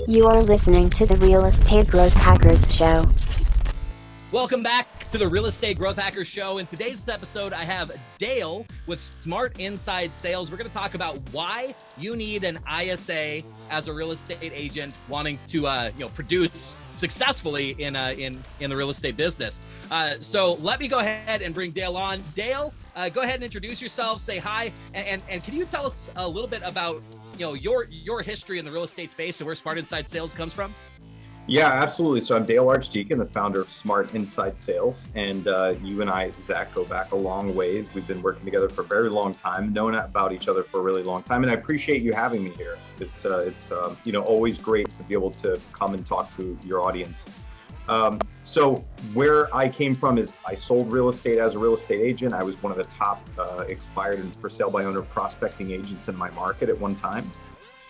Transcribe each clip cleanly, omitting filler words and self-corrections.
You are listening to the Real Estate Growth Hackers Show. Welcome back to the Real Estate Growth Hackers Show. In today's episode, I have Dale with Smart Inside Sales. We're going to talk about why you need an ISA as a real estate agent wanting to produce successfully in the real estate business. So let me go ahead and bring Dale on. Dale, go ahead and introduce yourself, say hi, and can you tell us a little bit about your history in the real estate space and where Smart Inside Sales comes from? Yeah, absolutely. So I'm Dale Archdekin, the founder of Smart Inside Sales. And you and I, Zach, go back a long ways. We've been working together for a very long time, known about each other for a really long time. And I appreciate you having me here. It's always great to be able to come and talk to your audience. So where I came from is I sold real estate as a real estate agent. I was one of the top expired and for sale by owner prospecting agents in my market at one time.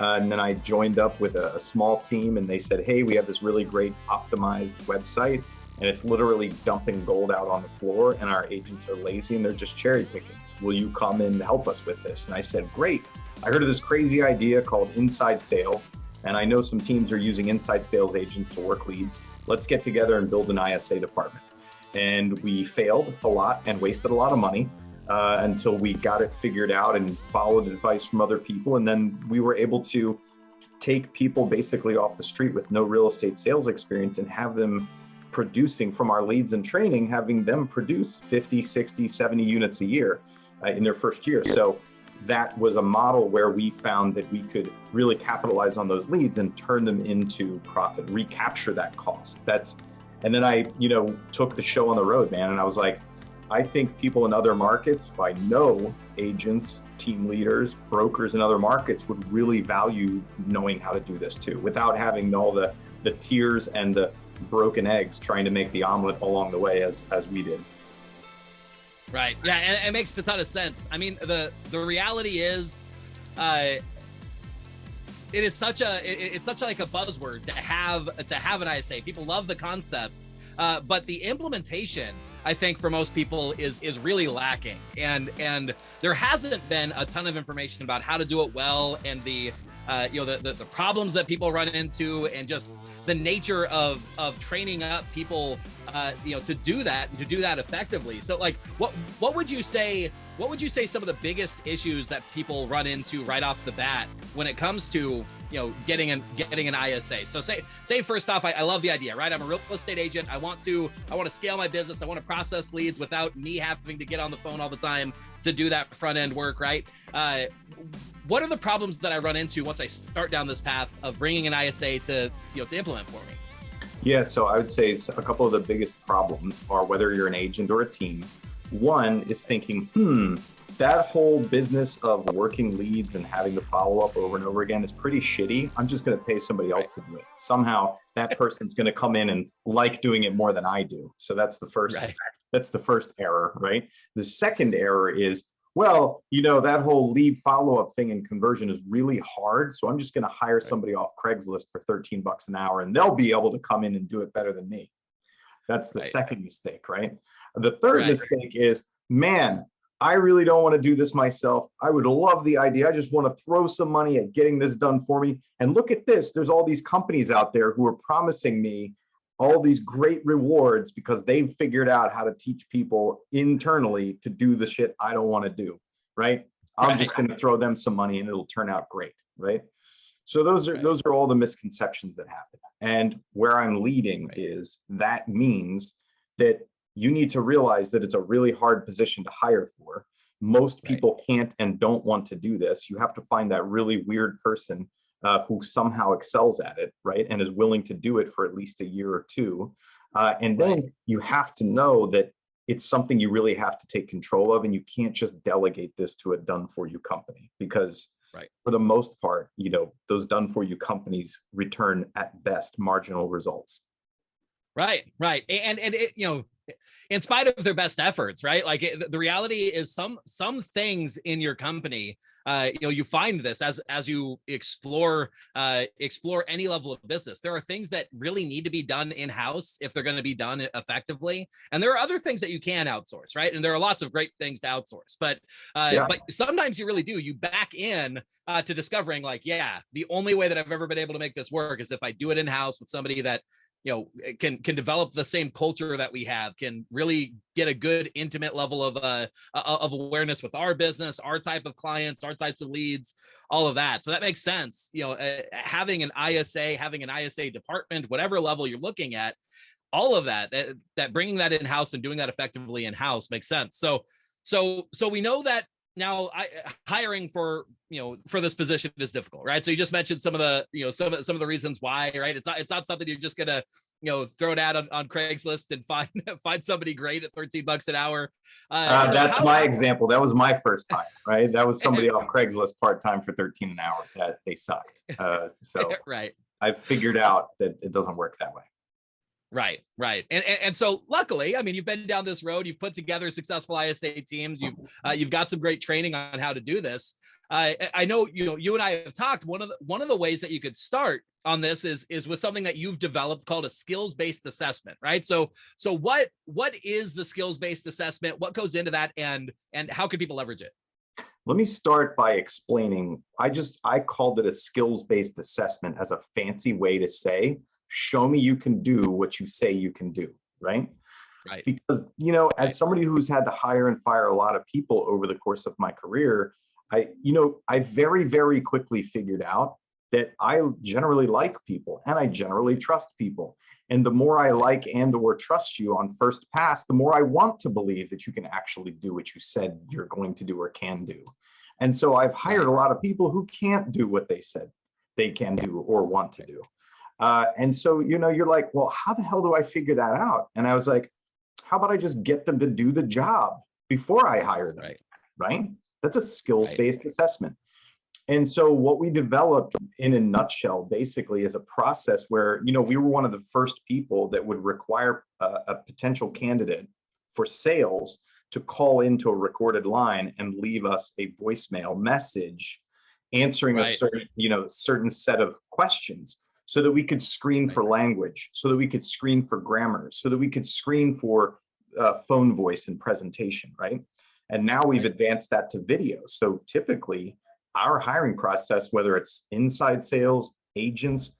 And then I joined up with a small team and they said, hey, we have this really great optimized website and it's literally dumping gold out on the floor and our agents are lazy and they're just cherry picking. Will you come and help us with this? And I said, great. I heard of this crazy idea called inside sales. And I know some teams are using inside sales agents to work leads. Let's get together and build an ISA department. And we failed a lot and wasted a lot of money. Until we got it figured out and followed advice from other people. And then we were able to take people basically off the street with no real estate sales experience and have them producing from our leads and training, having them produce 50, 60, 70 units a year in their first year. So that was a model where we found that we could really capitalize on those leads and turn them into profit, recapture that cost. And then I, took the show on the road, man. And I was like, I think people in other markets, I know agents, team leaders, brokers in other markets would really value knowing how to do this too, without having all the tears and the broken eggs trying to make the omelet along the way as we did. Right. Yeah, and it makes a ton of sense. I mean, the reality is, it's such like a buzzword to have an ISA. People love the concept, but the implementation, I think, for most people is really lacking, and there hasn't been a ton of information about how to do it well, and the problems that people run into, and just the nature of training up people, to do that effectively. So, like, what would you say some of the biggest issues that people run into right off the bat when it comes to getting an ISA? So say first off, I love the idea, right? I'm a real estate agent. I want to scale my business. I want to process leads without me having to get on the phone all the time to do that front end work, right? What are the problems that I run into once I start down this path of bringing an ISA to implement for me? Yeah, so I would say a couple of the biggest problems are whether you're an agent or a team. One is thinking, that whole business of working leads and having to follow up over and over again is pretty shitty. I'm just going to pay somebody else to do it. Somehow that person's going to come in and like doing it more than I do. So that's the first, That's the first error, right? The second error is, well, that whole lead follow-up thing and conversion is really hard. So I'm just going to hire somebody off Craigslist for $13 an hour and they'll be able to come in and do it better than me. That's the second mistake, right? The third mistake is, man, I really don't want to do this myself. I would love the idea. I just want to throw some money at getting this done for me. And look at this. There's all these companies out there who are promising me all these great rewards because they've figured out how to teach people internally to do the shit I don't want to do, right? I'm just going to throw them some money and it'll turn out great, right? So those are all the misconceptions that happen. And where I'm leading is that means that you need to realize that it's a really hard position to hire for. Most people can't and don't want to do this. You have to find that really weird person who somehow excels at it, right? And is willing to do it for at least a year or two. And then you have to know that it's something you really have to take control of, and you can't just delegate this to a done-for-you company because for the most part, those done-for-you companies return at best marginal results. Right. And it, in spite of their best efforts, right? Like the reality is some things in your company, you find this as you explore any level of business. There are things that really need to be done in-house if they're going to be done effectively, and there are other things that you can outsource, right? And there are lots of great things to outsource, but sometimes you really do. You back in to discovering, like, yeah, the only way that I've ever been able to make this work is if I do it in-house with somebody that can develop the same culture that we have, can really get a good intimate level of awareness with our business, our type of clients, our types of leads, all of that. So that makes sense. Having an ISA department, whatever level you're looking at, all of that bringing that in-house and doing that effectively in-house makes sense. So we know that now hiring for this position is difficult, right? So you just mentioned some of the reasons why, right? It's not something you're just gonna throw it out on Craigslist and find somebody great at $13 an hour. That's my example. That was my first time, right? That was somebody off Craigslist part-time for 13 an hour that they sucked. So right. I've figured out that it doesn't work that way. Right. And so luckily, I mean, you've been down this road, you've put together successful ISA teams, you've got some great training on how to do this. I know, you and I have talked, one of the ways that you could start on this is with something that you've developed called a skills-based assessment, right? So what is the skills-based assessment? What goes into that, and how can people leverage it? Let me start by explaining. I called it a skills-based assessment as a fancy way to say, show me you can do what you say you can do, right? Right. Because, as somebody who's had to hire and fire a lot of people over the course of my career, I very, very quickly figured out that I generally like people and I generally trust people. And the more I like and or trust you on first pass, the more I want to believe that you can actually do what you said you're going to do or can do. And so I've hired a lot of people who can't do what they said they can do or want to do. And so, you're like, well, how the hell do I figure that out? And I was like, how about I just get them to do the job before I hire them, right? That's a skills-based assessment. And so what we developed in a nutshell, basically, is a process where, we were one of the first people that would require a potential candidate for sales to call into a recorded line and leave us a voicemail message answering a certain set of questions, so that we could screen for language, so that we could screen for grammar, so that we could screen for phone voice and presentation, right? And now we've advanced that to video. So typically, our hiring process, whether it's inside sales, agents,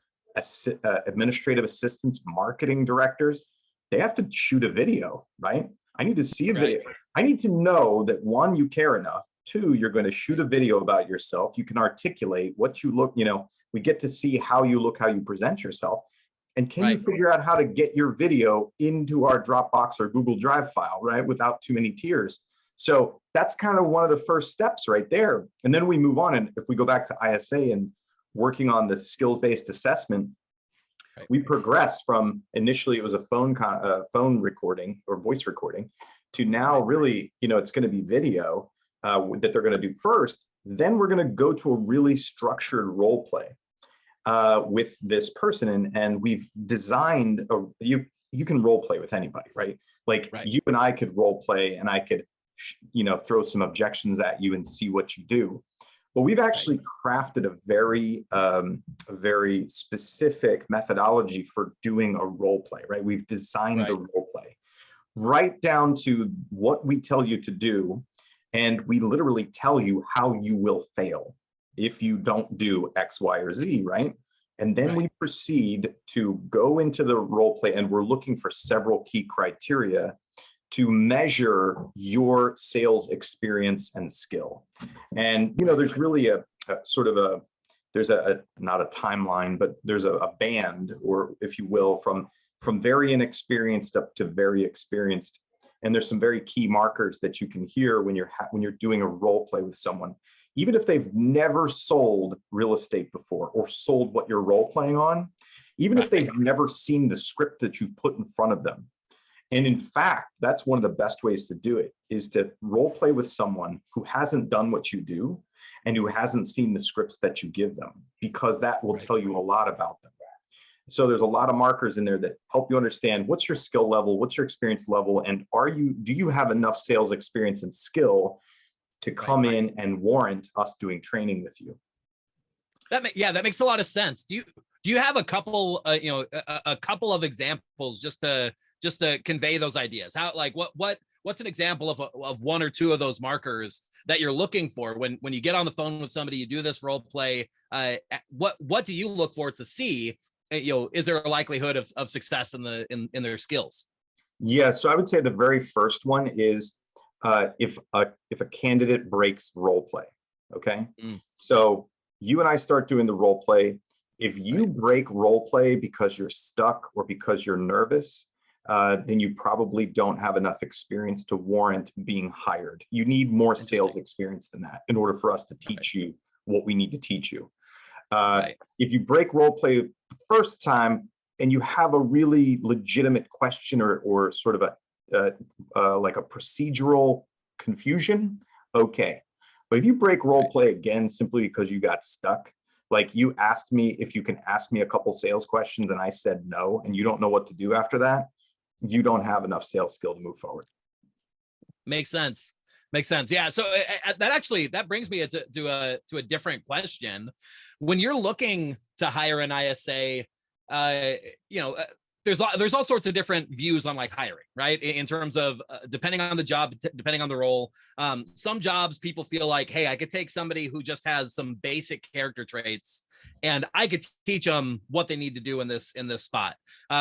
administrative assistants, marketing directors, they have to shoot a video, right? I need to see a video. I need to know that, one, you care enough. Two, you're going to shoot a video about yourself. You can articulate what you look, we get to see how you look, how you present yourself. And can you figure out how to get your video into our Dropbox or Google Drive file, right? Without too many tiers. So that's kind of one of the first steps right there. And then we move on. And if we go back to ISA and working on the skills-based assessment, we progress from initially it was a phone recording or voice recording to now really, it's going to be video that they're going to do first. Then we're going to go to a really structured role play with this person. And we've designed, you can role play with anybody, right? Like you and I could role play and I could, throw some objections at you and see what you do. But we've actually crafted a very specific methodology for doing a role play, right? We've designed the role play right down to what we tell you to do. And we literally tell you how you will fail if you don't do X, Y, or Z, right? And then we proceed to go into the role play, and we're looking for several key criteria to measure your sales experience and skill. And, there's really there's not a timeline, but there's a band, or if you will, from very inexperienced up to very experienced. And there's some very key markers that you can hear when you're doing a role play with someone, even if they've never sold real estate before or sold what you're role playing on, even if they've never seen the script that you've put in front of them. And in fact, that's one of the best ways to do it, is to role play with someone who hasn't done what you do and who hasn't seen the scripts that you give them, because that will tell you a lot about them. So there's a lot of markers in there that help you understand what's your skill level, what's your experience level, and do you have enough sales experience and skill to come in and warrant us doing training with you? That makes a lot of sense. Do you have a couple, a couple of examples just to convey those ideas? How, like, what's an example of one or two of those markers that you're looking for when you get on the phone with somebody, you do this role play? What do you look for to see? Is there a likelihood of success in their skills? Yeah, so I would say the very first one is if a candidate breaks role play. Okay, so you and I start doing the role play. If you break role play because you're stuck or because you're nervous, then you probably don't have enough experience to warrant being hired. You need more sales experience than that in order for us to teach you what we need to teach you. If you break role play the first time and you have a really legitimate question or sort of like a procedural confusion, okay. But if you break role play again simply because you got stuck, like you asked me if you can ask me a couple sales questions and I said no, and you don't know what to do after that, you don't have enough sales skill to move forward. Makes sense. Yeah. So that brings me to a different question. When you're looking to hire an ISA, there's all sorts of different views on like hiring, right? In terms of depending on the job, depending on the role. Some jobs people feel like, hey, I could take somebody who just has some basic character traits and I could teach them what they need to do in this spot.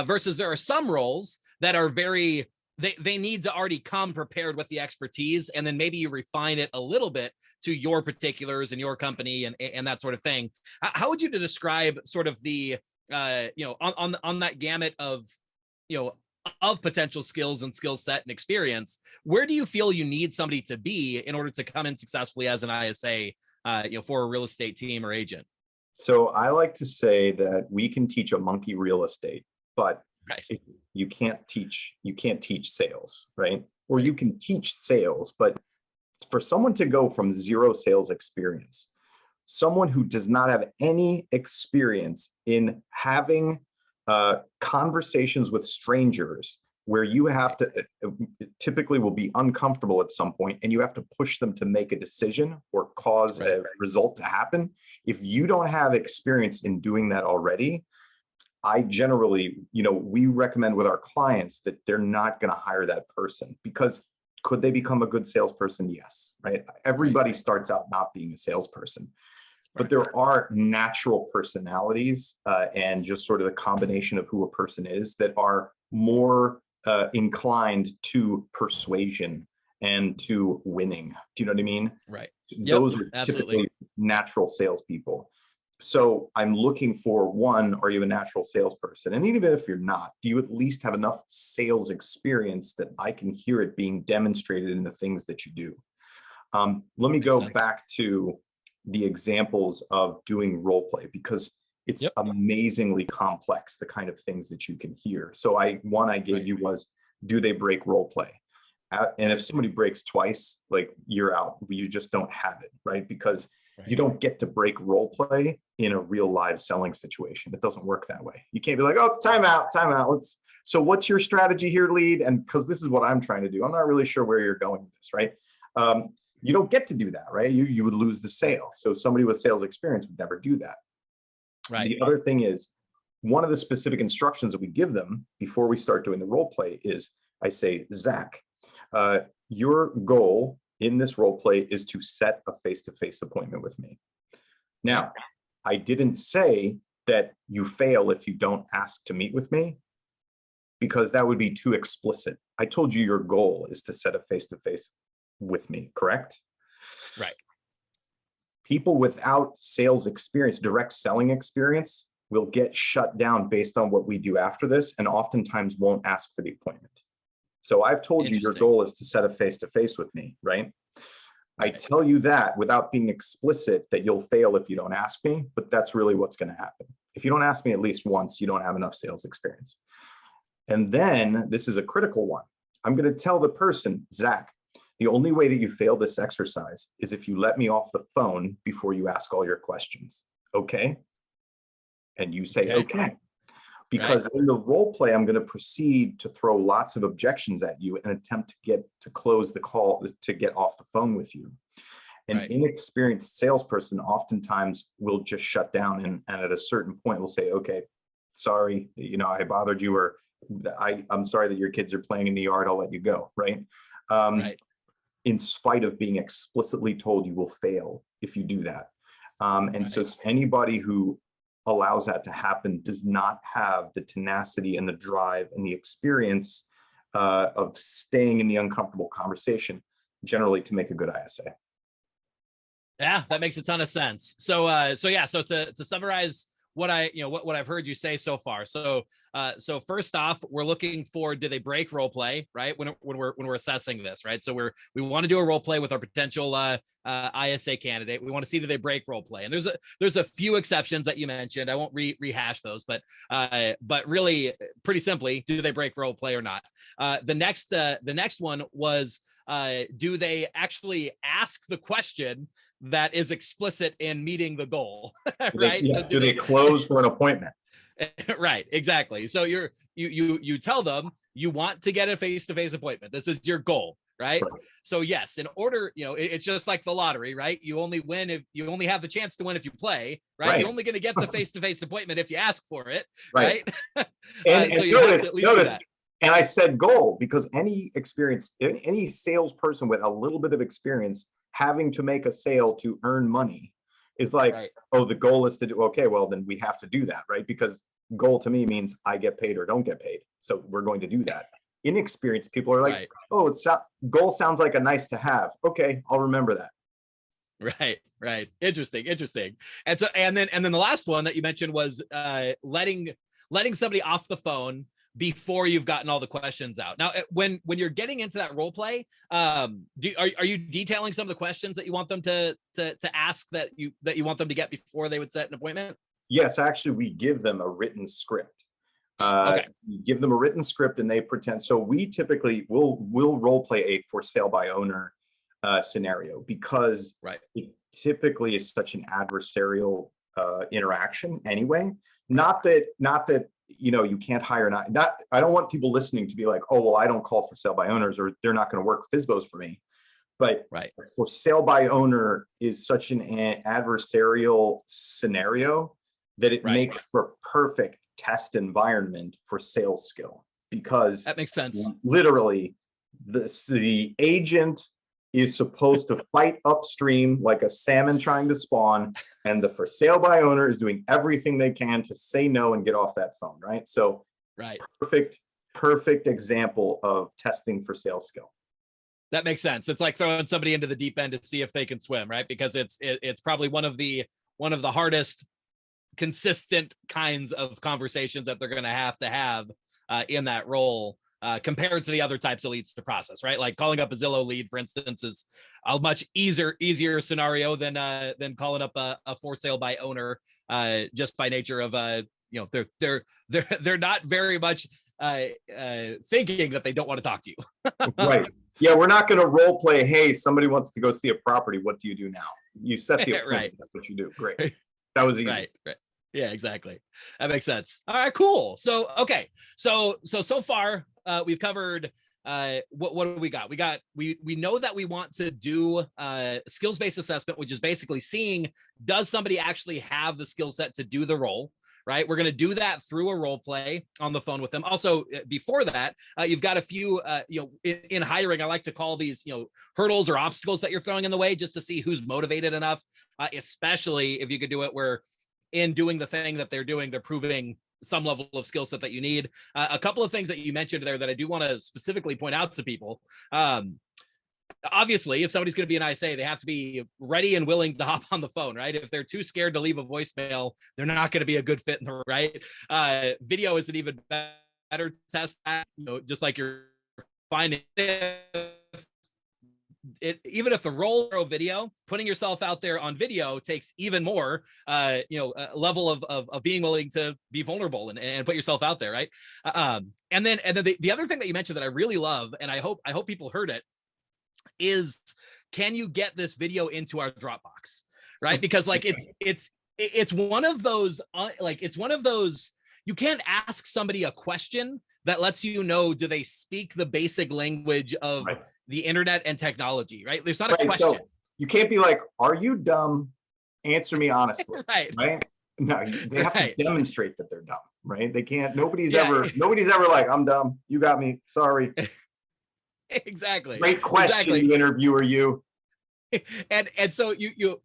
Versus there are some roles that are very, they need to already come prepared with the expertise, and then maybe you refine it a little bit to your particulars and your company and that sort of thing. How would you describe sort of the on that gamut of of potential skills and skill set and experience? Where do you feel you need somebody to be in order to come in successfully as an ISA for a real estate team or agent? So I like to say that we can teach a monkey real estate, but you can't teach sales, right? Or you can teach sales, but for someone to go from zero sales experience, someone who does not have any experience in having conversations with strangers where you have to typically will be uncomfortable at some point and you have to push them to make a decision or cause a result to happen. If you don't have experience in doing that already, I generally, we recommend with our clients that they're not going to hire that person, because could they become a good salesperson? Yes, right? Everybody starts out not being a salesperson. But there are natural personalities and just sort of the combination of who a person is that are more inclined to persuasion and to winning. Do you know what I mean? Right. Those are typically natural salespeople. So I'm looking for, one, are you a natural salesperson? And even if you're not, do you at least have enough sales experience that I can hear it being demonstrated in the things that you do? Let me go back to the examples of doing role play, because it's amazingly complex, the kind of things that you can hear. So one I gave you was, do they break role play? And if somebody breaks twice, like, you're out. You just don't have it, right? Because you don't get to break role play in a real live selling situation. It doesn't work that way. You can't be like, oh, time out. So what's your strategy here, lead? And because this is what I'm trying to do. I'm not really sure where you're going with this, right? You don't get to do that, right? You would lose the sale. So somebody with sales experience would never do that. Right. The other thing is, one of the specific instructions that we give them before we start doing the role play is, I say, Zach, your goal in this role play is to set a face-to-face appointment with me. Now, I didn't say that you fail if you don't ask to meet with me, because that would be too explicit. I told you your goal is to set a face-to-face with me, correct? Right. People without sales experience, direct selling experience, will get shut down based on what we do after this, and oftentimes won't ask for the appointment. So I've told you your goal is to set a face-to-face with me, right? I tell you that without being explicit that you'll fail if you don't ask me, but that's really what's going to happen. If you don't ask me at least once, you don't have enough sales experience. And then this is a critical one. I'm going to tell the person, Zach, the only way that you fail this exercise is if you let me off the phone before you ask all your questions. Okay? And you say, okay. because in the role play, I'm going to proceed to throw lots of objections at you and attempt to close the call, to get off the phone with you. An inexperienced salesperson oftentimes will just shut down, and at a certain point will say, okay, sorry, I bothered you, or I'm sorry that your kids are playing in the yard, I'll let you go, right? In spite of being explicitly told you will fail if you do that. So anybody who allows that to happen does not have the tenacity and the drive and the experience of staying in the uncomfortable conversation, generally, to make a good ISA. Yeah, that makes a ton of sense. So to summarize what I've heard you say so far. So first off, we're looking for, do they break role play, right? When we're assessing this, right? So we want to do a role play with our potential ISA candidate. We want to see, do they break role play? And there's a few exceptions that you mentioned. I won't rehash those, but really, pretty simply, do they break role play or not? The next one was, do they actually ask the question that is explicit in meeting the goal, right? Do they close for an appointment? Right, exactly. So you tell them you want to get a face-to-face appointment. This is your goal, right? So yes, in order, it's just like the lottery, right? You only win if you only have the chance to win if you play, right? You're only going to get the face-to-face appointment if you ask for it, right? And so you have to at least do that. And I said goal because any salesperson with a little bit of experience having to make a sale to earn money is like, oh, the goal is to do, okay, well, then we have to do that, right? Because goal to me means I get paid or don't get paid. So we're going to do that. Inexperienced people are like, oh, goal sounds like a nice to have. Okay, I'll remember that. Right. Interesting. And so, and then the last one that you mentioned was letting somebody off the phone before you've gotten all the questions out. Now, when you're getting into that role play, are you detailing some of the questions that you want them to ask that you want them to get before they would set an appointment? Yes, actually, we give them a written script. We give them a written script, and they pretend. So we typically will role play a for sale by owner scenario, because it typically is such an adversarial interaction anyway. Not that you can't hire. I don't want people listening to be like, oh, well, I don't call for sale by owners, or they're not going to work FSBOs for me. But for sale by owner is such an adversarial scenario that it makes for perfect test environment for sales skill, because that makes sense. Literally, the agent is supposed to fight upstream like a salmon trying to spawn, and the for sale by owner is doing everything they can to say no and get off that phone, right? So perfect example of testing for sales skill. That makes sense. It's like throwing somebody into the deep end to see if they can swim, right? Because it's probably one of the hardest consistent kinds of conversations that they're going to have in that role. Compared to the other types of leads to process, right? Like calling up a Zillow lead, for instance, is a much easier scenario than calling up a for sale by owner, just by nature of they're not very much thinking that they don't want to talk to you. Right. Yeah, we're not going to role play. Hey, somebody wants to go see a property. What do you do now? You set the appointment. That's what you do. Great. That was easy. Right. Yeah, exactly. That makes sense. All right, cool. So, okay. So far, we've covered what do we got? We know that we want to do skills-based assessment, which is basically seeing, does somebody actually have the skill set to do the role, right? We're going to do that through a role play on the phone with them. Also, before that, you've got a few, in hiring, I like to call these, hurdles or obstacles that you're throwing in the way, just to see who's motivated enough, especially if you could do it where in doing the thing that they're doing, they're proving some level of skill set that you need. A couple of things that you mentioned there that I do want to specifically point out to people. Obviously, if somebody's going to be an ISA, they have to be ready and willing to hop on the phone, right? If they're too scared to leave a voicemail, they're not going to be a good fit in the right. Video is an even better test, just like you're finding it, even if the role video, putting yourself out there on video takes even more, a level of being willing to be vulnerable and put yourself out there, right? And then the other thing that you mentioned that I really love, and I hope people heard it, is can you get this video into our Dropbox, right? Because like it's one of those you can't ask somebody a question that lets you know, do they speak the basic language of the internet and technology, right? There's not a question. So you can't be like, are you dumb? Answer me honestly. Right. No, they have to demonstrate that they're dumb, right? They can't, nobody's ever like, I'm dumb. You got me. Sorry. Exactly. Great question, you interviewer, you. And so you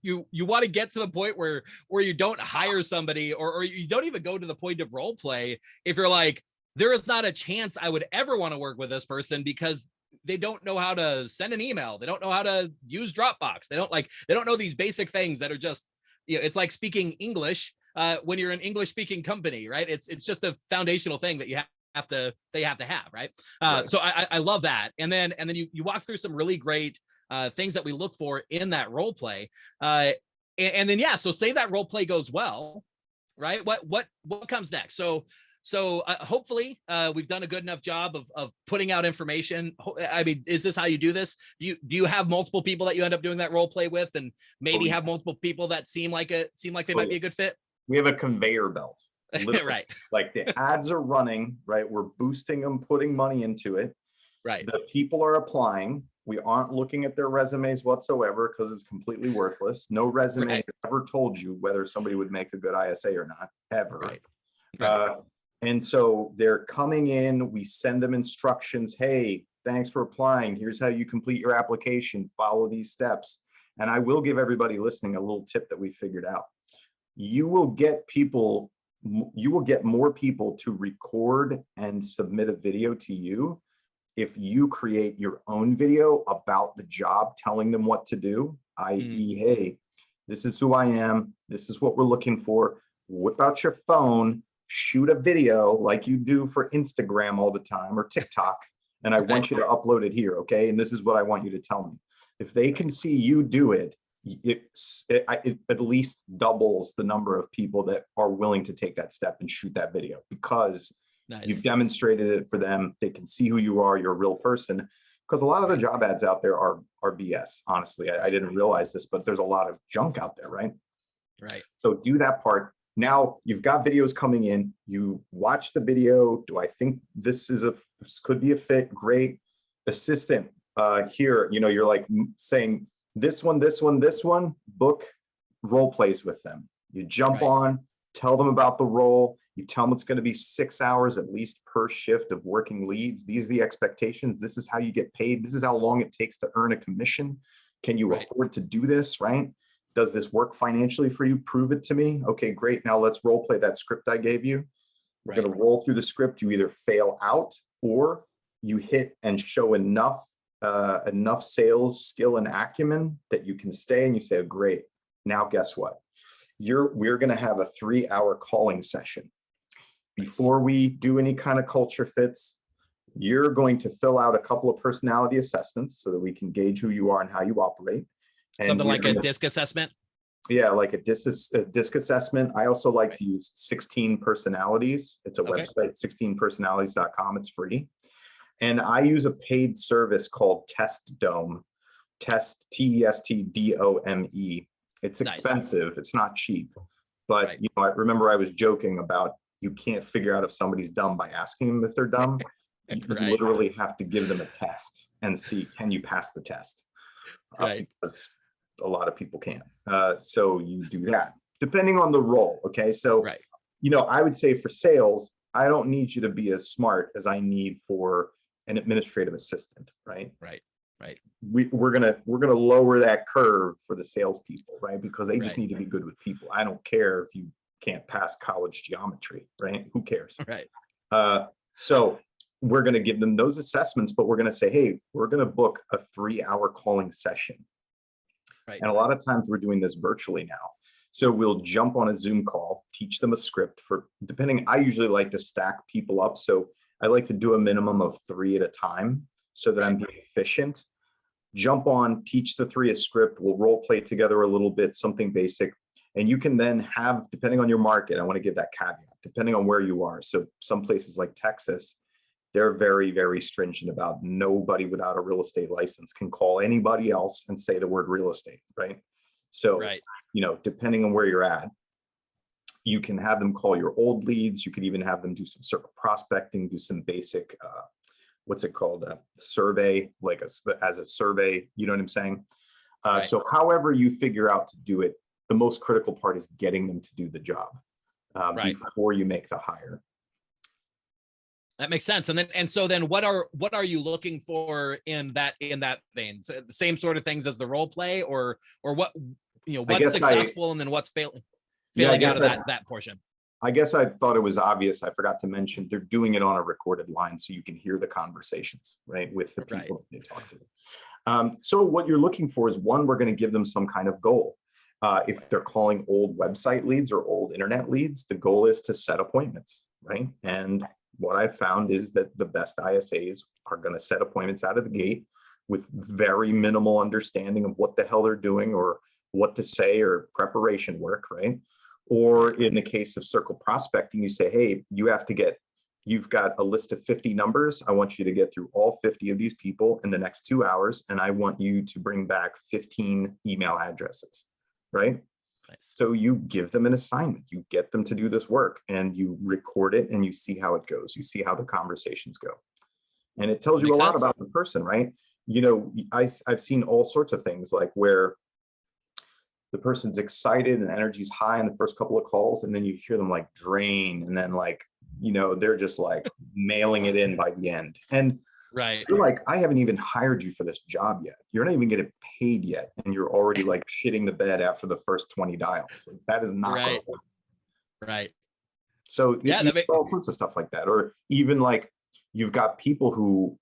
want to get to the point where you don't hire somebody, or you don't even go to the point of role play if you're like, there is not a chance I would ever want to work with this person because they don't know how to send an email. They don't know how to use Dropbox. They don't know these basic things that are just, it's like speaking English when you're an English speaking company, right? It's just a foundational thing that they have to have, right? So I love that. And then you walk through some really great things that we look for in that role play. And then, so say that role play goes well, right? What comes next? So hopefully we've done a good enough job of putting out information. I mean, is this how you do this? Do you have multiple people that you end up doing that role play with, and maybe have multiple people that seem like they might be a good fit? We have a conveyor belt. Right. Like the ads are running, right? We're boosting them, putting money into it. Right. The people are applying. We aren't looking at their resumes whatsoever because it's completely worthless. No resume has ever told you whether somebody would make a good ISA or not, ever. Right. And so they're coming in, we send them instructions. Hey, thanks for applying. Here's how you complete your application. Follow these steps. And I will give everybody listening a little tip that we figured out. You will get more people to record and submit a video to you if you create your own video about the job, telling them what to do, i.e., hey, this is who I am. This is what we're looking for. Whip out your phone, shoot a video like you do for Instagram all the time or TikTok, and I want you to upload it here, okay? And this is what I want you to tell me. If they can see you do it, it at least doubles the number of people that are willing to take that step and shoot that video, because you've demonstrated it for them. They can see who you are. You're a real person. Because a lot of the job ads out there are BS. Honestly, I didn't realize this, but there's a lot of junk out there, right? Right. So do that part. Now you've got videos coming in. You watch the video. Do I think this could be a fit? Great. Assistant here, you're like saying this one, book role plays with them. You jump on, tell them about the role. You tell them it's going to be 6 hours at least per shift of working leads. These are the expectations. This is how you get paid. This is how long it takes to earn a commission. Can you afford to do this, right? Does this work financially for you? Prove it to me. Okay, great. Now let's role play that script I gave you. We're going to roll through the script. You either fail out or you hit and show enough sales skill and acumen that you can stay, and you say, oh, great. Now guess what? We're going to have a 3-hour calling session. Before we do any kind of culture fits, you're going to fill out a couple of personality assessments so that we can gauge who you are and how you operate. And something like a DISC assessment? Yeah, like a DISC assessment. I also like to use 16 personalities. It's a website, 16personalities.com. It's free. And I use a paid service called Test Dome. Test, TESTDOME. It's expensive. It's not cheap. But I remember I was joking about you can't figure out if somebody's dumb by asking them if they're dumb. You literally have to give them a test and see, can you pass the test? Because a lot of people can't. So you do that depending on the role. Okay. So, I would say for sales, I don't need you to be as smart as I need for an administrative assistant. Right. We're gonna lower that curve for the salespeople, right? Because they just need to be good with people. I don't care if you can't pass college geometry, right? Who cares? So we're gonna give them those assessments, but we're gonna say, hey, we're gonna book a 3-hour calling session. And a lot of times we're doing this virtually now. So we'll jump on a Zoom call, teach them a script I usually like to stack people up. So I like to do a minimum of 3 at a time so that I'm being efficient. Jump on, teach the 3 a script. We'll role play together a little bit, something basic. And you can then have, depending on your market, I want to give that caveat, depending on where you are. So some places like Texas, they're very, very stringent about nobody without a real estate license can call anybody else and say the word real estate, right? So, depending on where you're at, You can have them call your old leads. You could even have them do some circle prospecting, do some basic, what's it called? Survey, like as a survey, you know what I'm saying? Right. So however you figure out to do it, the most critical part is getting them to do the job Right. before you make the hire. That makes sense. And so then what are you looking for in that vein? So the same sort of things as the role play, or what, what's successful and then what's failing out of that portion? I guess I thought it was obvious. I forgot to mention they're doing it on a recorded line so you can hear the conversations, right, with the people that they talk to. So what you're looking for is, one, we're going to give them some kind of goal. If they're calling old website leads or old internet leads, the goal is to set appointments, right? And what I've found is that the best ISAs are going to set appointments out of the gate with very minimal understanding of what the hell they're doing or what to say or preparation work, right? Or in the case of circle prospecting, you say, hey, you've got a list of 50 numbers. I want you to get through all 50 of these people in the next 2 hours, and I want you to bring back 15 email addresses, right? Nice. So you give them an assignment, you get them to do this work, and you record it, and you see how it goes. You see how the conversations go. And it tells you a lot about the person, right? I've seen all sorts of things, like where the person's excited and energy's high in the first couple of calls, and then you hear them like drain, and then they're just like mailing it in by the end. And you're like, I haven't even hired you for this job yet. You're not even getting paid yet, and you're already like shitting the bed after the first 20 dials. Like, that is not going to work. Right. So all sorts of stuff like that. Or even like, you've got people who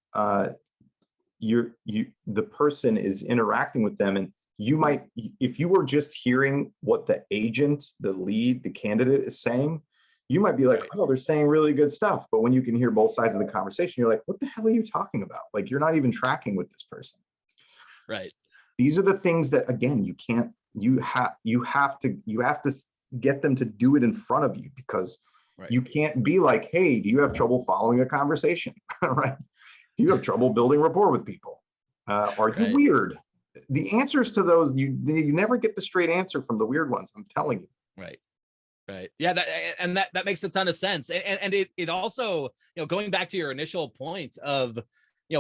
the person is interacting with them, and you might, if you were just hearing what the agent, the lead, the candidate is saying, you might be like, oh, they're saying really good stuff. But when you can hear both sides of the conversation, you're like, what the hell are you talking about? Like, you're not even tracking with this person. Right. These are the things that, again, you have to get them to do it in front of you, because you can't be like, hey, do you have trouble following a conversation? Right? Do you have trouble building rapport with people? Are you weird? The answers to those, you never get the straight answer from the weird ones. I'm telling you. Right. Yeah. That makes a ton of sense. And it also, going back to your initial point of,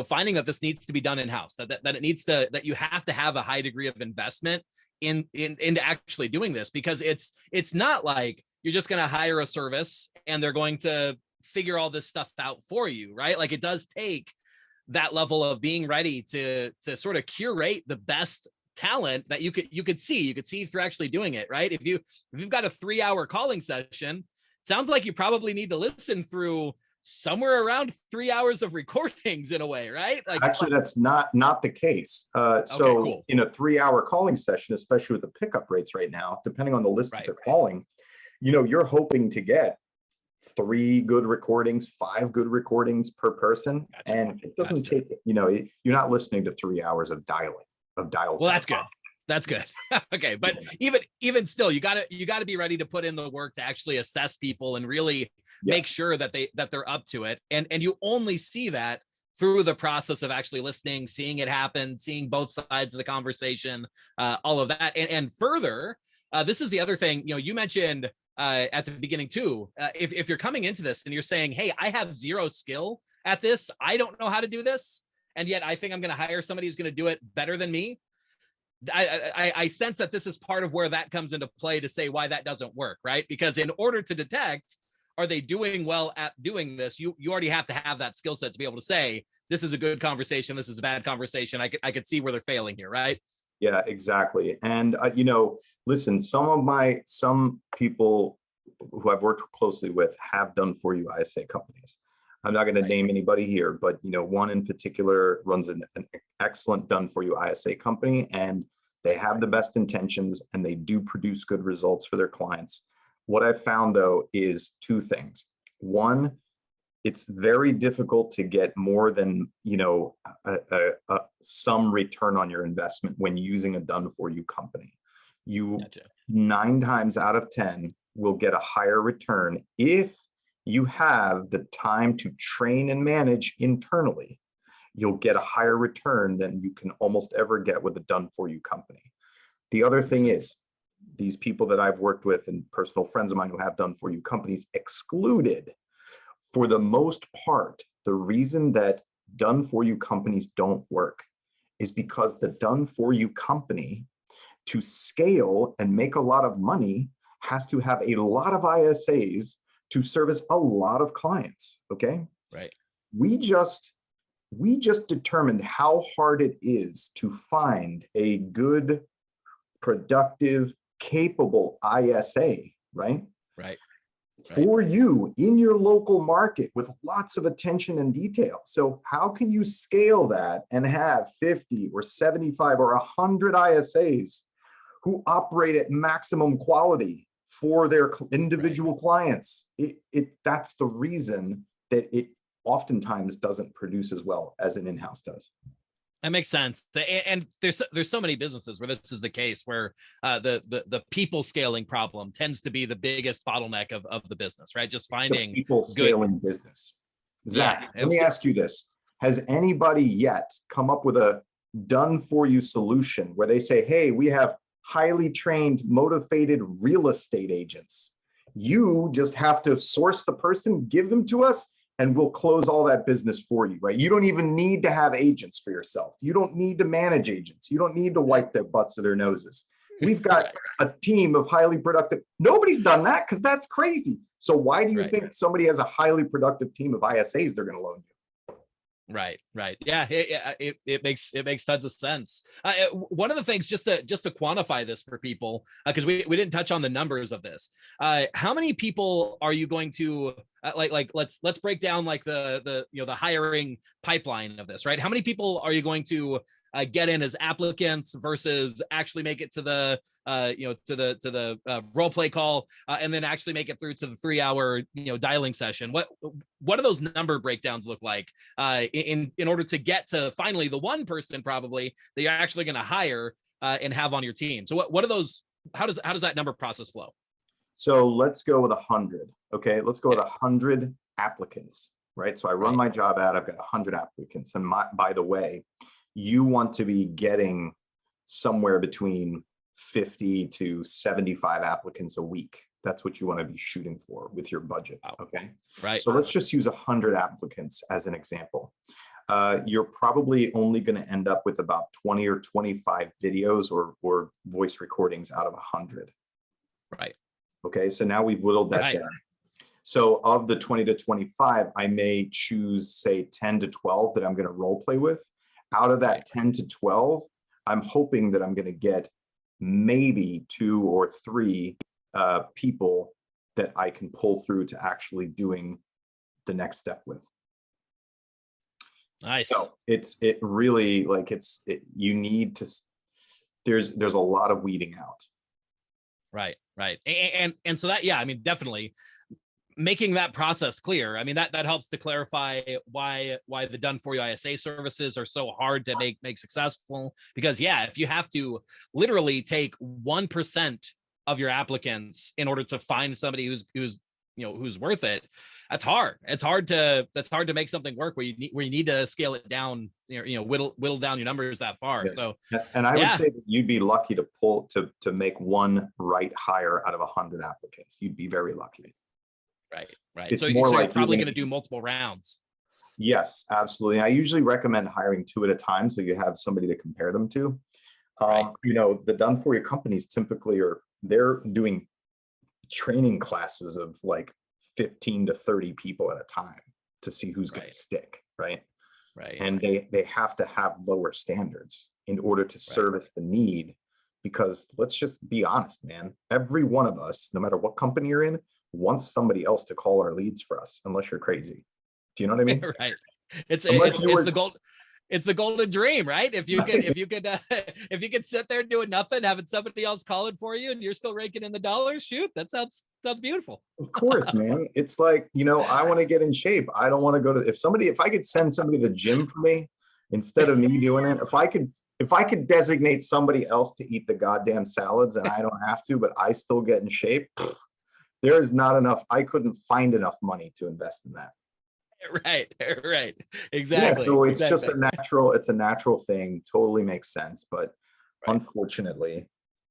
finding that this needs to be done in-house, that you have to have a high degree of investment into actually doing this, because it's not like you're just going to hire a service and they're going to figure all this stuff out for you, right? Like, it does take that level of being ready to sort of curate the best talent that you could see through actually doing it, right? If you've got a 3-hour calling session, sounds like you probably need to listen through somewhere around 3 hours of recordings in a way, right? Like, actually, that's not the case. Cool. In a 3-hour calling session, especially with the pickup rates right now, depending on the list that they're calling, you're hoping to get 3 good recordings, 5 good recordings per person. Gotcha. And it doesn't take, you're not listening to 3 hours of dial. Well, that's good. Okay. But even still, you gotta be ready to put in the work to actually assess people and really make sure that they're up to it. And you only see that through the process of actually listening, seeing it happen, seeing both sides of the conversation, all of that. And further, this is the other thing, you mentioned at the beginning too, if you're coming into this and you're saying, hey, I have zero skill at this, I don't know how to do this, and yet I think I'm going to hire somebody who's going to do it better than me. I sense that this is part of where that comes into play to say why that doesn't work, right? Because in order to detect, are they doing well at doing this, you already have to have that skill set to be able to say, this is a good conversation, this is a bad conversation. I could see where they're failing here, right? Yeah, exactly. And, listen, some people who I've worked closely with have done for you ISA companies. I'm not going to name anybody here, but, one in particular runs an excellent done for you ISA company, and they have the best intentions and they do produce good results for their clients. What I've found, though, is 2 things. One, it's very difficult to get more than, some return on your investment when using a done for you company. You 9 times out of 10 will get a higher return if you have the time to train and manage internally. You'll get a higher return than you can almost ever get with a done for you company. The other thing is, these people that I've worked with and personal friends of mine who have done for you companies excluded, for the most part, the reason that done for you companies don't work is because the done for you company, to scale and make a lot of money, has to have a lot of ISAs to service a lot of clients. Okay. Right. We just determined how hard it is to find a good, productive, capable ISA, right? Right. For you in your local market with lots of attention and detail. So how can you scale that and have 50 or 75 or 100 ISAs who operate at maximum quality for their individual clients? That's the reason that it oftentimes doesn't produce as well as an in-house does. That makes sense. And there's so many businesses where this is the case, where the people scaling problem tends to be the biggest bottleneck of the business, right? Just finding the people scaling business. Zach, let me ask you this. Has anybody yet come up with a done for you solution where they say, hey, we have highly trained, motivated real estate agents. You just have to source the person, give them to us, and we'll close all that business for you, right? You don't even need to have agents for yourself. You don't need to manage agents. You don't need to wipe their butts or their noses. We've got a team of highly productive. Nobody's done that because that's crazy. So why do you think somebody has a highly productive team of ISAs they're going to loan you? Right. Yeah, it makes tons of sense. One of the things, just to quantify this for people, because we didn't touch on the numbers of this. How many people are you going to let's break down like the hiring pipeline of this, right? How many people are you going to get in as applicants versus actually make it to the role play call and then actually make it through to the 3-hour dialing session? What do those number breakdowns look like in order to get to finally the one person probably that you're actually going to hire and have on your team? So what are those? How does that number process flow? So let's go with 100. Okay, let's go with 100 applicants, right? So I run my job ad. I've got 100 applicants, and by the way, you want to be getting somewhere between 50 to 75 applicants a week. That's what you want to be shooting for with your budget. Okay. Right. So let's just use 100 applicants as an example. You're probably only going to end up with about 20 or 25 videos or voice recordings out of 100. Right. Okay. So now we've whittled that down. So of the 20 to 25, I may choose, say, 10 to 12 that I'm going to role play with. Out of that 10 to 12, I'm hoping that I'm going to get maybe 2 or 3 people that I can pull through to actually doing the next step with. Nice. So it really you need to, there's a lot of weeding out. Right. And so that, I mean, definitely making that process clear. I mean, that helps to clarify why the done for you ISA services are so hard to make successful, because if you have to literally take 1% of your applicants in order to find somebody who's worth it, that's hard. It's hard to make something work where you need to scale it down, whittle down your numbers that far. Yeah. So, and I would say that you'd be lucky to make one right hire out of 100 applicants. You'd be very lucky. Right. It's So more you're like probably going to do multiple rounds. Yes, absolutely. I usually recommend hiring 2 at a time so you have somebody to compare them to. The done for you companies typically they're doing training classes of like 15 to 30 people at a time to see who's going to stick, right? And they have to have lower standards in order to service the need, because let's just be honest, man. Every one of us, no matter what company you're in, wants somebody else to call our leads for us, unless you're crazy. Do you know what I mean? Right. It's the golden dream, right? If you could sit there doing nothing, having somebody else calling for you, and you're still raking in the dollars, shoot, that sounds beautiful. Of course, man. It's like, I want to get in shape. I don't want to go to, if I could send somebody to the gym for me instead of me doing it, if I could designate somebody else to eat the goddamn salads and I don't have to, but I still get in shape, there's not enough. I couldn't find enough money to invest in that. Right. Exactly. So it's just a natural thing. Totally makes sense. But unfortunately,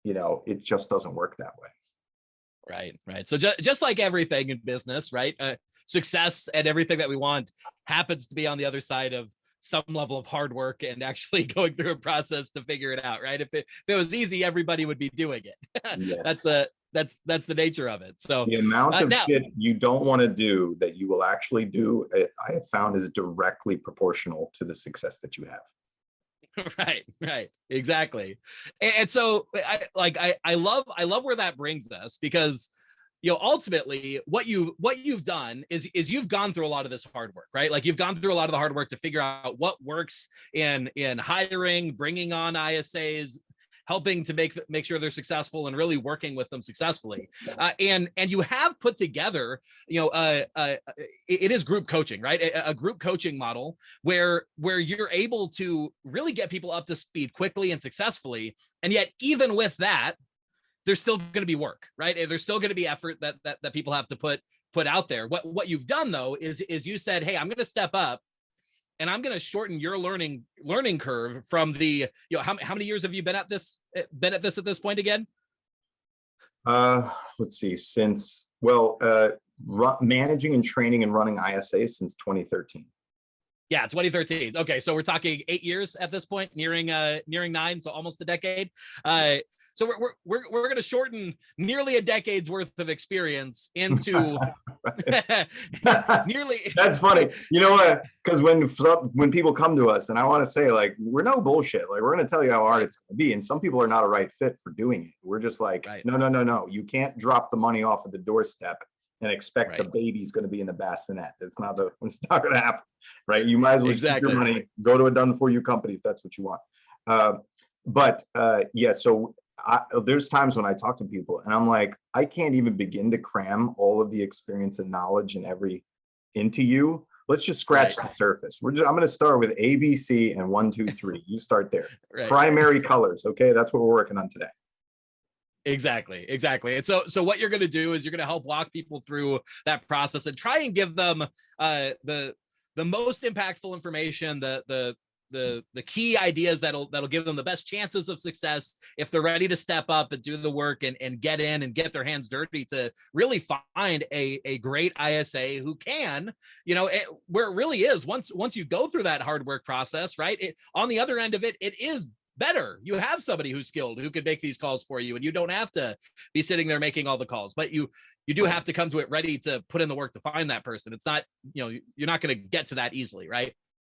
it just doesn't work that way. Right. So just like everything in business, right? Success and everything that we want happens to be on the other side of some level of hard work and actually going through a process to figure it out, right? If it was easy, everybody would be doing it. Yes. That's the nature of it. So the amount of now, shit you don't want to do that you will actually do, I have found, is directly proportional to the success that you have. Right, exactly. And so I love where that brings us, because ultimately what you've done is you've gone through a lot of this hard work, right? Like you've gone through a lot of the hard work to figure out what works in hiring, bringing on ISAs, helping to make sure they're successful, and really working with them successfully. And you have put together, it is group coaching, right? A group coaching model where you're able to really get people up to speed quickly and successfully. And yet, even with that, there's still going to be work, right? There's still going to be effort that people have to put out there. What you've done though is you said, hey, I'm going to step up, and I'm going to shorten your learning curve from the, how many years have you been at this at this point again? Let's see, managing and training and running ISA since 2013. Yeah, 2013. Okay, so we're talking 8 years at this point, nearing 9, so almost a decade. So we're going to shorten nearly a decade's worth of experience into nearly. That's funny. You know what? Because when people come to us, and I want to say, like, we're no bullshit. Like, we're going to tell you how hard it's going to be, and some people are not a right fit for doing it. We're just like, no. You can't drop the money off at the doorstep and expect the baby's going to be in the bassinet. It's not going to happen, right? You might as well keep your money, go to a done for you company if that's what you want. So there's times when I talk to people and I'm like, I can't even begin to cram all of the experience and knowledge and into you. Let's just scratch the surface. I'm going to start with A, B, C, and 1, 2, 3. You start there. Primary colors. Okay. That's what we're working on today. Exactly. And so what you're going to do is you're going to help walk people through that process and try and give them the most impactful information, the key ideas that'll give them the best chances of success if they're ready to step up and do the work and get in and get their hands dirty to really find a great ISA who can, where it really is, once you go through that hard work process, right? On the other end of it is better. You have somebody who's skilled, who can make these calls for you, and you don't have to be sitting there making all the calls, but you do have to come to it ready to put in the work to find that person. It's not, you're not going to get to that easily, right?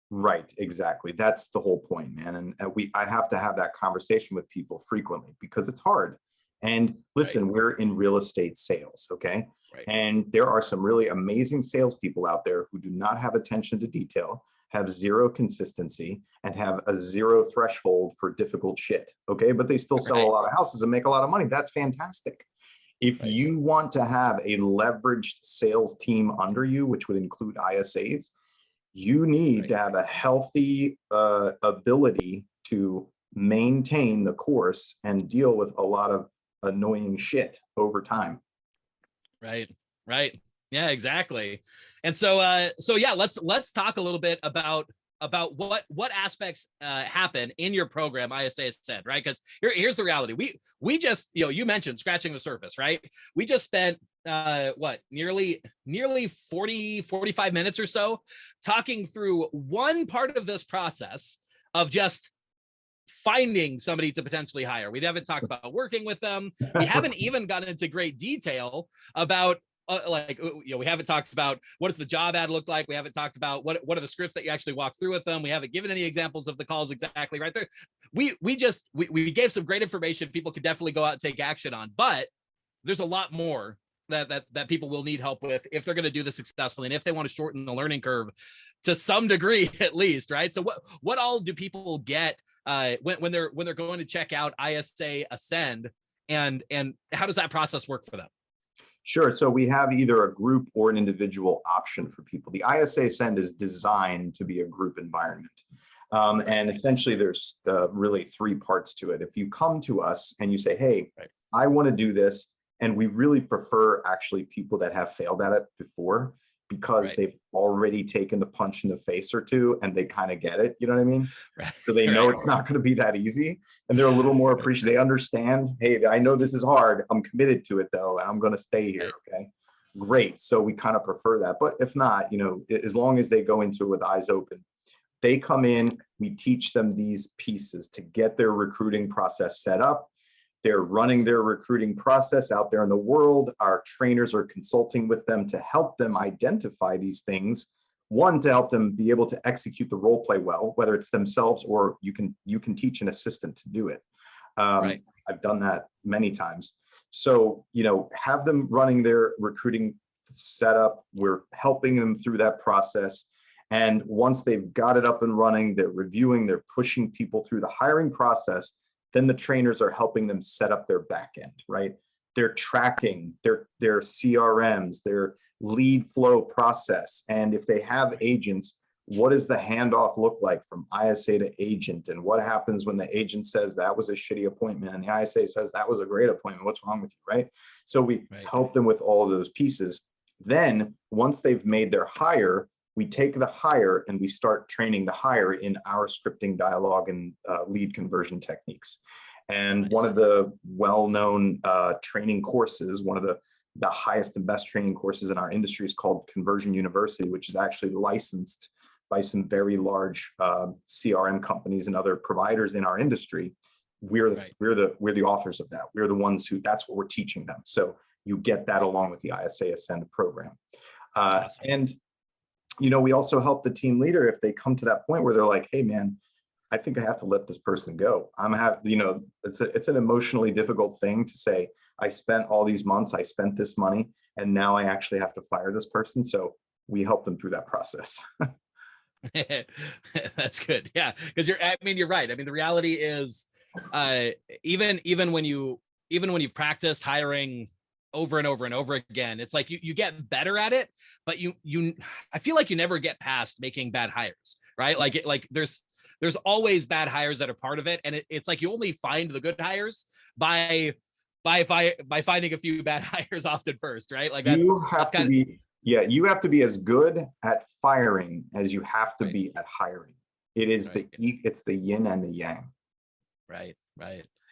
Right, exactly. That's the whole point, man. And I have to have that conversation with people frequently because it's hard. And listen, we're in real estate sales, okay? And there are some really amazing salespeople out there who do not have attention to detail, have zero consistency, and have a zero threshold for difficult shit, okay? But they still sell a lot of houses and make a lot of money. That's fantastic. If you want to have a leveraged sales team under you, which would include ISAs, you need to have a healthy ability to maintain the course and deal with a lot of annoying shit over time. Right. Yeah, exactly. And so let's talk a little bit about what aspects happen in your program, ISA Ascend, right? Because here's the reality. We just, you mentioned scratching the surface, right? We just spent nearly 45 minutes or so talking through one part of this process of just finding somebody to potentially hire. We haven't talked about working with them. We haven't even gotten into great detail about we haven't talked about what does the job ad look like. We haven't talked about what are the scripts that you actually walk through with them. We haven't given any examples of the calls exactly right there. We gave some great information people could definitely go out and take action on, but there's a lot more that people will need help with if they're going to do this successfully and if they want to shorten the learning curve to some degree at least, right? So what all do people get when they're going to check out ISA Ascend, and how does that process work for them? Sure. So we have either a group or an individual option for people. The ISA Ascend is designed to be a group environment. And essentially there's really 3 parts to it. If you come to us and you say, hey, I want to do this, and we really prefer actually people that have failed at it before, because Right. they've already taken the punch in the face or two and they kind of get it. You know what I mean? Right. So they know Right. it's not going to be that easy, and they're a little more appreciative. They understand, hey, I know this is hard. I'm committed to it though, and I'm going to stay here. Okay, great. So we kind of prefer that. But if not, as long as they go into it with eyes open, they come in, we teach them these pieces to get their recruiting process set up. They're running their recruiting process out there in the world. Our trainers are consulting with them to help them identify these things. One, to help them be able to execute the role play well, whether it's themselves or you can teach an assistant to do it. Right. I've done that many times. So, have them running their recruiting setup. We're helping them through that process. And once they've got it up and running, they're reviewing, they're pushing people through the hiring process. Then the trainers are helping them set up their back end, right? They're tracking their CRMs, their lead flow process. And if they have agents, what does the handoff look like from ISA to agent? And what happens when the agent says that was a shitty appointment and the ISA says that was a great appointment? What's wrong with you, right? So we help them with all of those pieces. Then once they've made their hire, we take the hire and we start training the hire in our scripting, dialogue, and lead conversion techniques. And one of the well-known training courses, one of the highest and best training courses in our industry is called Conversion University, which is actually licensed by some very large CRM companies and other providers in our industry. We're the authors of that. We're the ones that's what we're teaching them. So you get that along with the ISA Ascend program. Awesome. And we also help the team leader if they come to that point where they're like, hey man, I think I have to let this person go. It's an emotionally difficult thing to say, I spent all these months, I spent this money, and now I actually have to fire this person. So we help them through that process. That's good. Yeah. Because you're right. I mean, the reality is even when you've practiced hiring over and over and over again, it's like you get better at it, but I feel like you never get past making bad hires, right? Like there's always bad hires that are part of it. And it's like you only find the good hires by finding a few bad hires often first, right? Like you have to be as good at firing as you have to be at hiring. It is it's the yin and the yang. Right.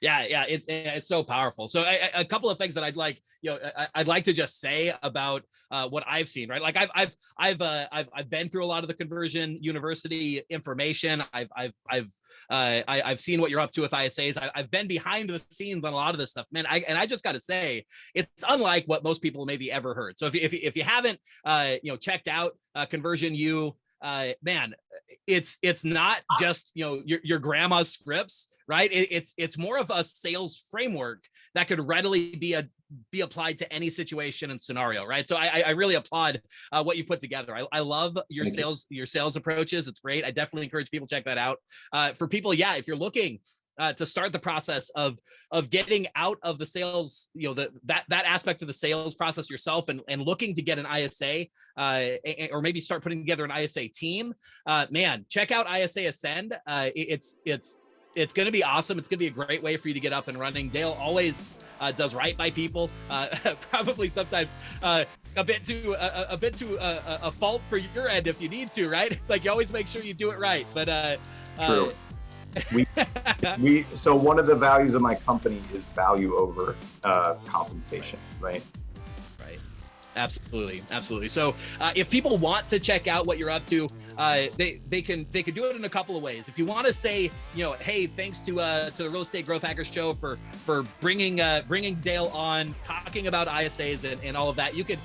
Yeah, it's so powerful. So a couple of things that I'd like to just say about what I've seen, right? Like I've been through a lot of the Conversion University information. I've seen what you're up to with ISAs. I've been behind the scenes on a lot of this stuff, man. I just got to say, it's unlike what most people maybe ever heard. So if you haven't checked out Conversion U, man, it's not just your grandma's scripts, right? It's more of a sales framework that could readily be applied to any situation and scenario, right? So I really applaud what you put together. I love your sales approaches. It's great. I definitely encourage people to check that out. For people, if you're looking to start the process of getting out of the sales, that aspect of the sales process yourself, and looking to get an ISA, or maybe start putting together an ISA team, man, check out ISA Ascend. It's going to be awesome. It's going to be a great way for you to get up and running. Dale always does right by people, probably sometimes a bit to a fault for your end if you need to, right? It's like you always make sure you do it right. But true. So one of the values of my company is value over compensation, right? Right. Absolutely. So if people want to check out what you're up to, they can do it in a couple of ways. If you want to say, hey, thanks to the Real Estate Growth Hackers show for bringing Dale on, talking about ISAs and all of that, you could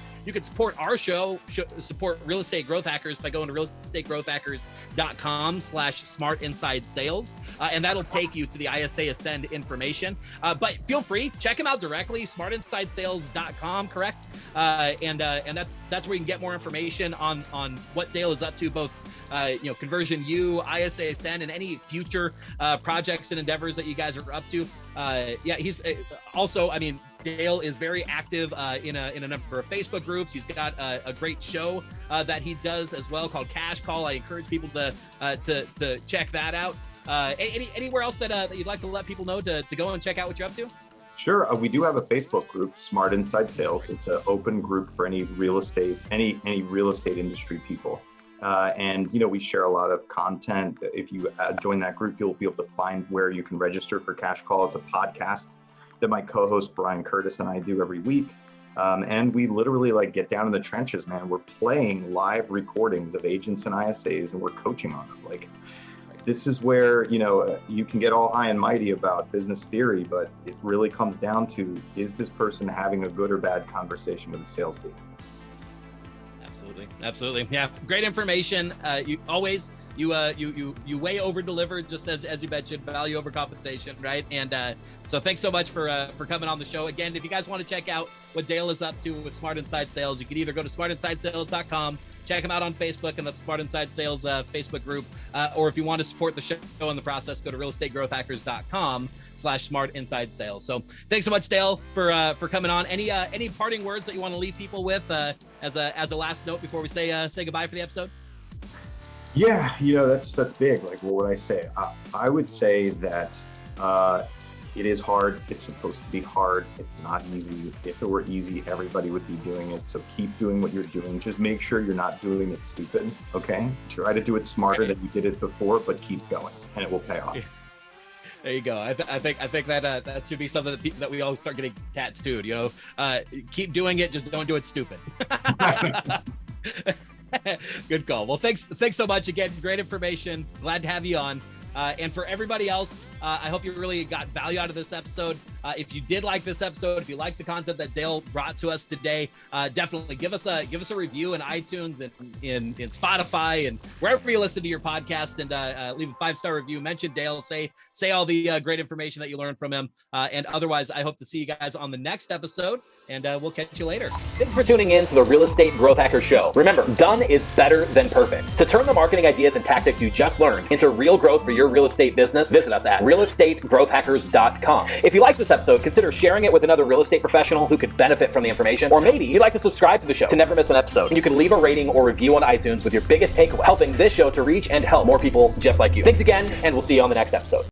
support our show, support Real Estate Growth Hackers by going to realestategrowthhackers.com/smartinsidesales. And that'll take you to the ISA Ascend information. But feel free, check them out directly, smartinsidesales.com, correct? And that's where you can get more information on what Dale is up to, both Conversion U, ISA Ascend, and any future projects and endeavors that you guys are up to. He's also, Dale is very active in a number of Facebook groups. He's got a great show that he does as well called Cash Call. I encourage people to check that out. Anywhere else that you'd like to let people know to go and check out what you're up to? Sure. We do have a Facebook group, Smart Inside Sales. It's an open group for any real estate, any real estate industry people. And, we share a lot of content. If you join that group, you'll be able to find where you can register for Cash Call. It's a podcast that my co-host Brian Curtis and I do every week. And we literally get down in the trenches, man. We're playing live recordings of agents and ISAs and we're coaching on them. This is where, you can get all high and mighty about business theory, but it really comes down to, is this person having a good or bad conversation with a sales lead? Absolutely. Yeah. Great information. You always, you way over deliver, just as you mentioned, value over compensation. Right. And so thanks so much for coming on the show. Again, if you guys want to check out what Dale is up to with Smart Inside Sales, you can either go to smartinsidesales.com, check him out on Facebook and the Smart Inside Sales Facebook group. Or if you want to support the show in the process, go to realestategrowthhackers.com/Smart Inside Sales. So thanks so much, Dale, for coming on. Any parting words that you want to leave people with as a last note before we say goodbye for the episode? Yeah, that's big. What would I say? I would say that it is hard. It's supposed to be hard. It's not easy. If it were easy, everybody would be doing it. So keep doing what you're doing. Just make sure you're not doing it stupid. Okay. Try to do it smarter than you did it before, but keep going and it will pay off. There you go. I think that should be something that we all start getting tattooed. Keep doing it. Just don't do it stupid. Good call. Well, thanks so much again. Great information. Glad to have you on. And for everybody else, I hope you really got value out of this episode. If you did like this episode, if you like the content that Dale brought to us today, definitely give us a review in iTunes and in Spotify and wherever you listen to your podcast, and leave a 5-star review. Mention Dale. Say all the great information that you learned from him. And otherwise, I hope to see you guys on the next episode, and we'll catch you later. Thanks for tuning in to the Real Estate Growth Hacker Show. Remember, done is better than perfect. To turn the marketing ideas and tactics you just learned into real growth for your real estate business, visit us at realestategrowthhackers.com. If you like this episode, consider sharing it with another real estate professional who could benefit from the information, or maybe you'd like to subscribe to the show to never miss an episode. You can leave a rating or review on iTunes with your biggest takeaway, helping this show to reach and help more people just like you. Thanks again, and we'll see you on the next episode.